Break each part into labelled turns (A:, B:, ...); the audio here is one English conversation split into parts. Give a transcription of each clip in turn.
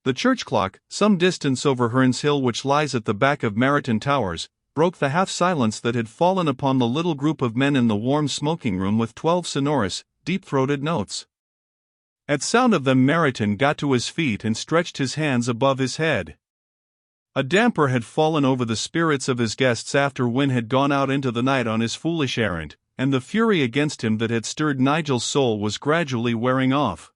A: The church clock, some distance over Hearns Hill which lies at the back of Meryton Towers, broke the half-silence that had fallen upon the little group of men in the warm smoking room with 12 sonorous, deep-throated notes. At sound of them Meryton got to his feet and stretched his hands above his head. A damper had fallen over the spirits of his guests after Wynne had gone out into the night on his foolish errand, and the fury against him that had stirred Nigel's soul was gradually wearing off.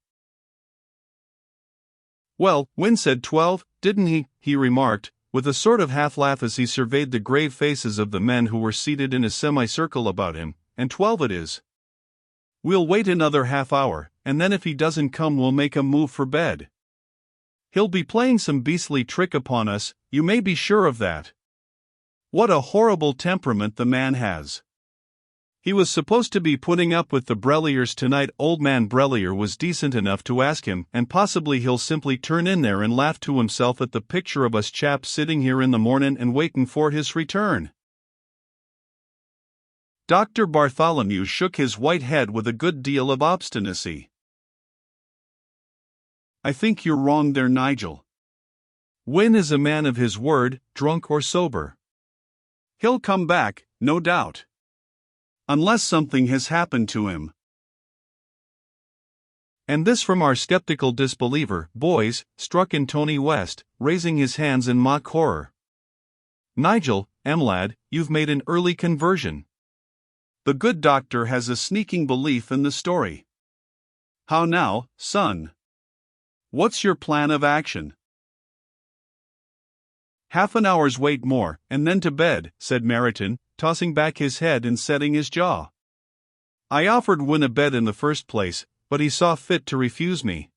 A: "Well, Wynne said 12, didn't he?" he remarked, with a sort of half-laugh as he surveyed the grave faces of the men who were seated in a semicircle about him, "and 12 it is. We'll wait another half-hour, and then if he doesn't come we'll make a move for bed. He'll be playing some beastly trick upon us, you may be sure of that. What a horrible temperament the man has. He was supposed to be putting up with the Brelliers tonight. Old man Brellier was decent enough to ask him, and possibly he'll simply turn in there and laugh to himself at the picture of us chaps sitting here in the mornin' and waitin' for his return." Dr. Bartholomew shook his white head with a good deal of obstinacy. "I think you're wrong there, Nigel. Wynne is a man of his word, drunk or sober. He'll come back, no doubt. Unless something has happened to him." "And this from our skeptical disbeliever, boys," struck in Tony West, raising his hands in mock horror. "Nigel, lad, you've made an early conversion. The good doctor has a sneaking belief in the story. How now, son? What's your plan of action?" "Half an hour's wait more, and then to bed," said Meryton, tossing back his head and setting his jaw. "I offered Wynne a bed in the first place, but he saw fit to refuse me.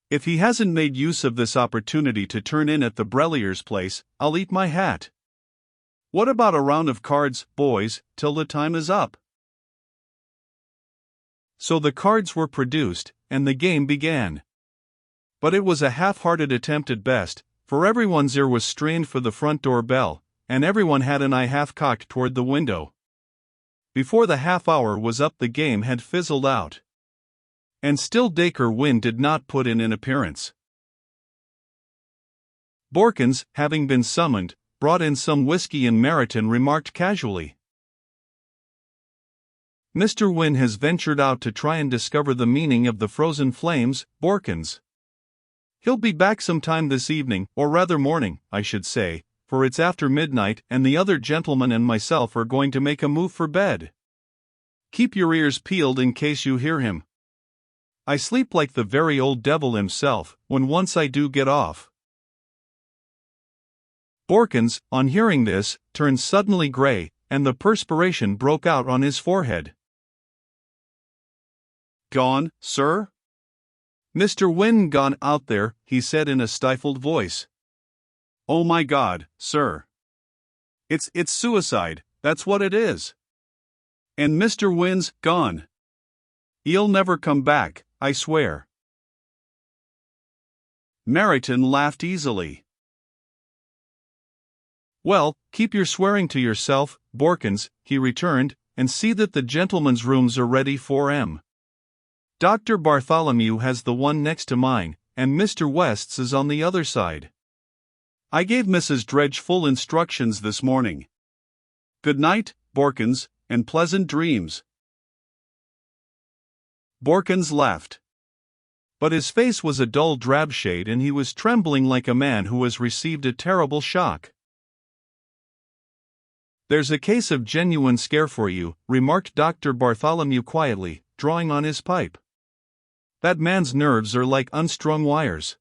A: If he hasn't made use of this opportunity to turn in at the Brellier's place, I'll eat my hat. What about a round of cards, boys, till the time is up?" So the cards were produced, and the game began. But it was a half-hearted attempt at best, for everyone's ear was strained for the front door bell, and everyone had an eye half-cocked toward the window. Before the half-hour was up the game had fizzled out. And still Dacre Wynne did not put in an appearance. Borkins, having been summoned, brought in some whiskey and Meryton remarked casually, "Mr. Wynne has ventured out to try and discover the meaning of the frozen flames, Borkins. He'll be back sometime this evening, or rather morning, I should say, for it's after midnight and the other gentleman and myself are going to make a move for bed. Keep your ears peeled in case you hear him. I sleep like the very old devil himself, when once I do get off." Borkins, on hearing this, turned suddenly grey, and the perspiration broke out on his forehead. "Gone, sir?" "Mr. Wynne gone out there," he said in a stifled voice. "Oh my God, sir. It's suicide, that's what it is. And Mr. Wynne's gone. He'll never come back, I swear." Meryton laughed easily. "Well, keep your swearing to yourself, Borkins," he returned, "and see that the gentlemen's rooms are ready for 'em. Dr. Bartholomew has the one next to mine, and Mr. West's is on the other side. I gave Mrs. Dredge full instructions this morning. Good night, Borkins, and pleasant dreams." Borkins laughed. But his face was a dull drab shade and he was trembling like a man who has received a terrible shock. "There's a case of genuine scare for you," remarked Dr. Bartholomew quietly, drawing on his pipe. "That man's nerves are like unstrung wires.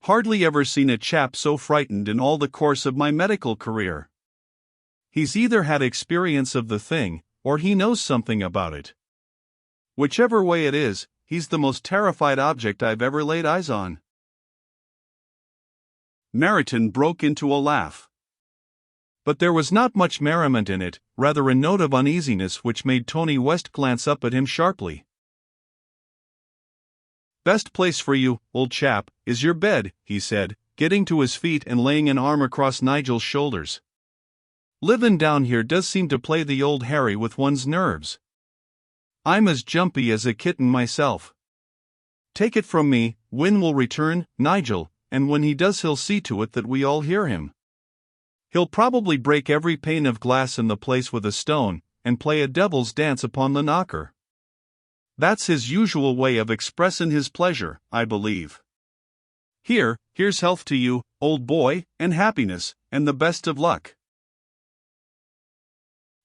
A: Hardly ever seen a chap so frightened in all the course of my medical career. He's either had experience of the thing, or he knows something about it. Whichever way it is, he's the most terrified object I've ever laid eyes on." Meryton broke into a laugh. But there was not much merriment in it, rather a note of uneasiness which made Tony West glance up at him sharply. "Best place for you, old chap, is your bed," he said, getting to his feet and laying an arm across Nigel's shoulders. "Livin' down here does seem to play the old Harry with one's nerves. I'm as jumpy as a kitten myself. Take it from me, Win will return, Nigel, and when he does he'll see to it that we all hear him. He'll probably break every pane of glass in the place with a stone, and play a devil's dance upon the knocker. That's his usual way of expressin' his pleasure, I believe. Here's health to you, old boy, and happiness, and the best of luck.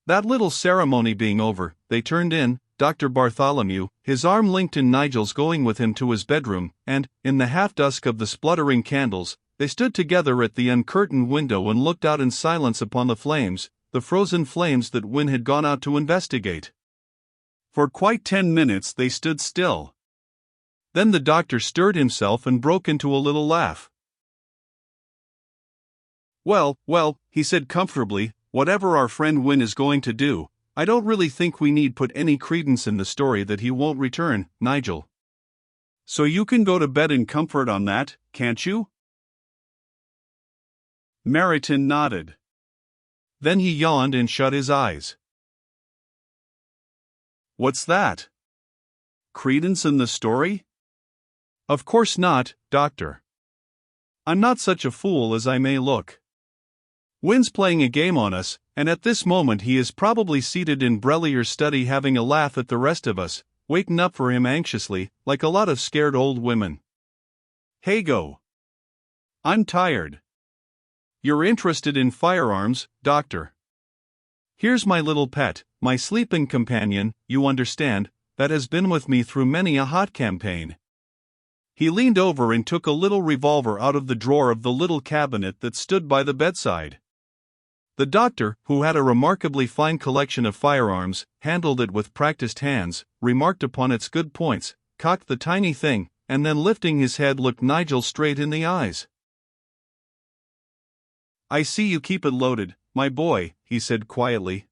A: That little ceremony being over, they turned in, Dr. Bartholomew, his arm linked in Nigel's, going with him to his bedroom, and, in the half-dusk of the spluttering candles, they stood together at the uncurtained window and looked out in silence upon the flames, the frozen flames that Win had gone out to investigate. For quite 10 minutes they stood still. Then the doctor stirred himself and broke into a little laugh. Well, he said comfortably, whatever our friend Win is going to do, I don't really think we need put any credence in the story that he won't return, Nigel. So you can go to bed in comfort on that, can't you? Meryton nodded. Then he yawned and shut his eyes. What's that? Credence in the story? Of course not, Doctor. I'm not such a fool as I may look. Win's playing a game on us, and at this moment he is probably seated in Brellier's study having a laugh at the rest of us, waiting up for him anxiously, like a lot of scared old women. Hey go. I'm tired. You're interested in firearms, Doctor. Here's my little pet, my sleeping companion, you understand, that has been with me through many a hot campaign. He leaned over and took a little revolver out of the drawer of the little cabinet that stood by the bedside. The doctor, who had a remarkably fine collection of firearms, handled it with practiced hands, remarked upon its good points, cocked the tiny thing, and then lifting his head looked Nigel straight in the eyes. I see you keep it loaded, my boy, he said quietly.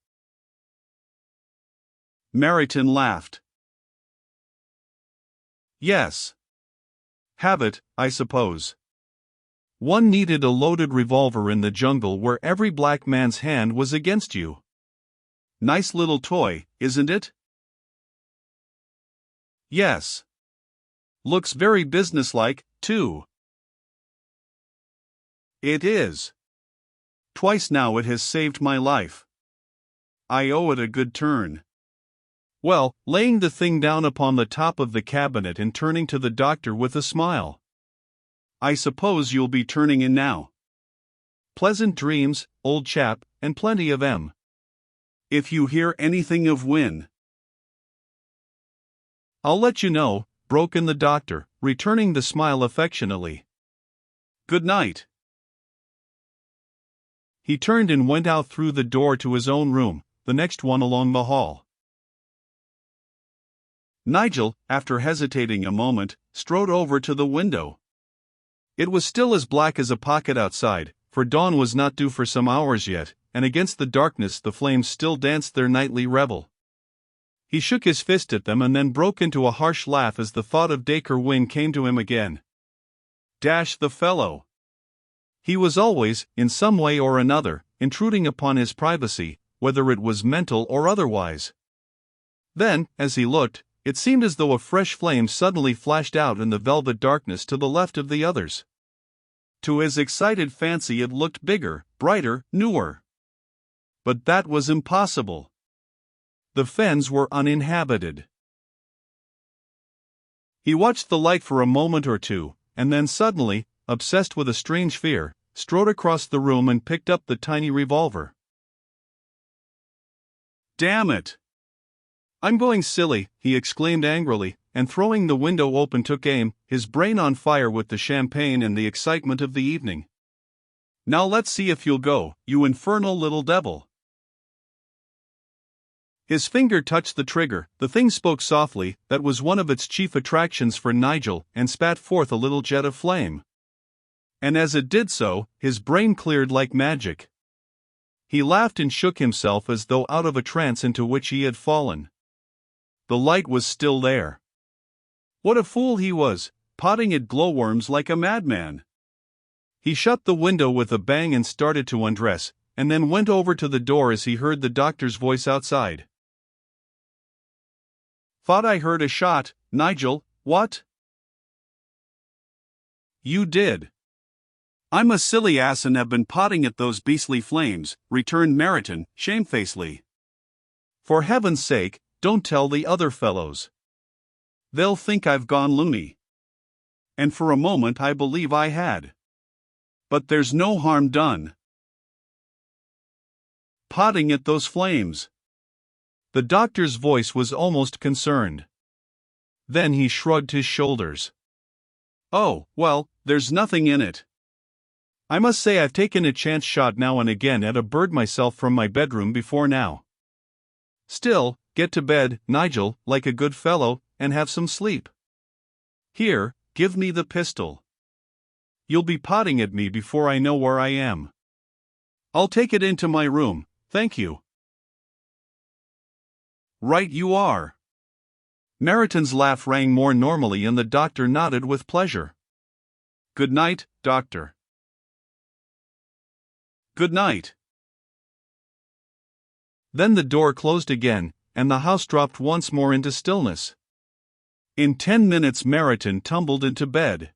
A: Meryton laughed. Yes. Have it, I suppose. One needed a loaded revolver in the jungle where every black man's hand was against you. Nice little toy, isn't it? Yes. Looks very businesslike, too. It is. Twice now it has saved my life. I owe it a good turn. Well, laying the thing down upon the top of the cabinet and turning to the doctor with a smile. I suppose you'll be turning in now. Pleasant dreams, old chap, and plenty of 'em. If you hear anything of Win, I'll let you know, broke in the doctor, returning the smile affectionately. Good night. He turned and went out through the door to his own room, the next one along the hall. Nigel, after hesitating a moment, strode over to the window. It was still as black as a pocket outside, for dawn was not due for some hours yet, and against the darkness the flames still danced their nightly revel. He shook his fist at them and then broke into a harsh laugh as the thought of Dacre Win came to him again. Dash the fellow! He was always, in some way or another, intruding upon his privacy, whether it was mental or otherwise. Then, as he looked, it seemed as though a fresh flame suddenly flashed out in the velvet darkness to the left of the others. To his excited fancy it looked bigger, brighter, newer. But that was impossible. The fens were uninhabited. He watched the light for a moment or two, and then suddenly, obsessed with a strange fear, strode across the room and picked up the tiny revolver. Damn it! I'm going silly, he exclaimed angrily, and throwing the window open took aim, his brain on fire with the champagne and the excitement of the evening. Now let's see if you'll go, you infernal little devil. His finger touched the trigger, the thing spoke softly, that was one of its chief attractions for Nigel, and spat forth a little jet of flame. And as it did so, his brain cleared like magic. He laughed and shook himself as though out of a trance into which he had fallen. The light was still there. What a fool he was, potting at glowworms like a madman. He shut the window with a bang and started to undress, and then went over to the door as he heard the doctor's voice outside. Thought I heard a shot, Nigel, what? You did. I'm a silly ass and have been potting at those beastly flames, returned Meriton, shamefacedly. For heaven's sake, don't tell the other fellows. They'll think I've gone loony. And for a moment I believe I had. But there's no harm done. Potting at those flames. The doctor's voice was almost concerned. Then he shrugged his shoulders. Oh, well, there's nothing in it. I must say I've taken a chance shot now and again at a bird myself from my bedroom before now. Still, get to bed, Nigel, like a good fellow, and have some sleep. Here, give me the pistol. You'll be potting at me before I know where I am. I'll take it into my room, thank you. Right you are. Meriton's laugh rang more normally and the doctor nodded with pleasure. Good night, doctor. Good night. Then the door closed again, and the house dropped once more into stillness. In 10 minutes Meriton tumbled into bed.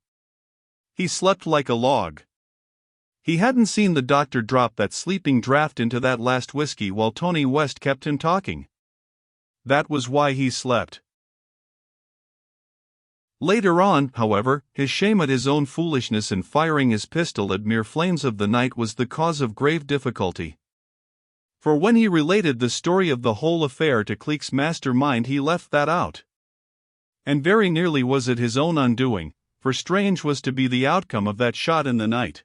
A: He slept like a log. He hadn't seen the doctor drop that sleeping draught into that last whiskey while Tony West kept him talking. That was why he slept. Later on, however, his shame at his own foolishness in firing his pistol at mere flames of the night was the cause of grave difficulty. For when he related the story of the whole affair to Cleek's mastermind he left that out. And very nearly was it his own undoing, for strange was to be the outcome of that shot in the night.